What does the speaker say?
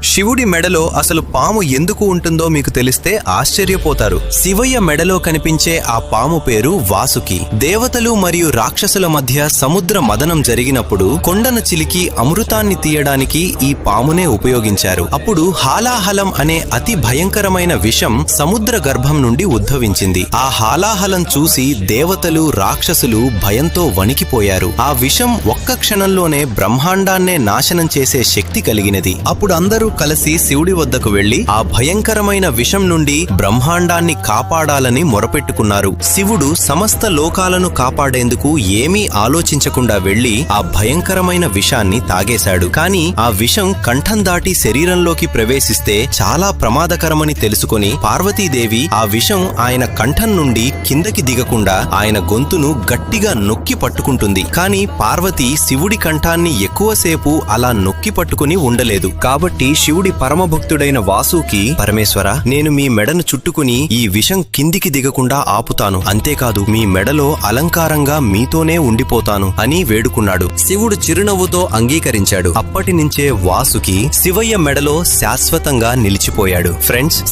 శివుడి మెడలో అసలు పాము ఎందుకు ఉంటుందో మీకు తెలిస్తే ఆశ్చర్యపోతారు. శివయ్య మెడలో కనిపించే ఆ పాము పేరు వాసుకి. దేవతలు మరియు రాక్షసుల మధ్య సముద్ర మదనం జరిగినప్పుడు కొండను చిలికి అమృతాన్ని తీయడానికి ఈ పామునే ఉపయోగించారు. అప్పుడు హాలాహలం అనే అతి భయంకరమైన విషం సముద్ర గర్భం నుండి ఉద్భవించింది. ఆ హాలాహలం చూసి దేవతలు రాక్షసులు భయంతో వణికిపోయారు. ఆ విషం ఒక్క క్షణంలోనే బ్రహ్మాండాన్నే నాశనం చేసే శక్తి కలిగినది. అప్పుడు అందరూ కలిసి శివుడి వద్దకు వెళ్లి ఆ భయంకరమైన విషం నుండి బ్రహ్మాండాన్ని కాపాడాలని మొరపెట్టుకున్నారు. శివుడు సమస్త లోకాలను కాపాడేందుకు ఏమీ ఆలోచించకుండా వెళ్లి ఆ భయంకరమైన విషాన్ని తాగేశాడు. కాని ఆ విషం కంఠం దాటి శరీరంలోకి ప్రవేశిస్తే చాలా ప్రమాదకరమని తెలుసుకుని పార్వతీదేవి ఆ విషం ఆయన కంఠం నుండి కిందకి దిగకుండా ఆయన గొంతును గట్టిగా నొక్కి పట్టుకుంటుంది. కాని పార్వతి శివుడి కంఠాన్ని ఎక్కువసేపు అలా నొక్కి పట్టుకుని ఉండలేదు. కాబట్టి శివుడి పరమభక్తుడైన వాసుకి, పరమేశ్వర, నేను మీ మెడను చుట్టుకుని ఈ విషం కిందికి దిగకుండా ఆపుతాను, అంతేకాదు మీ మెడలో అలంకారంగా మీతోనే ఉండిపోతాను అని వేడుకున్నాడు. శివుడు చిరునవ్వుతో అంగీకరించాడు. అప్పటి నుంచే వాసుకి శివయ్య మెడలో శాశ్వతంగా నిలిచిపోయాడు. ఫ్రెండ్స్,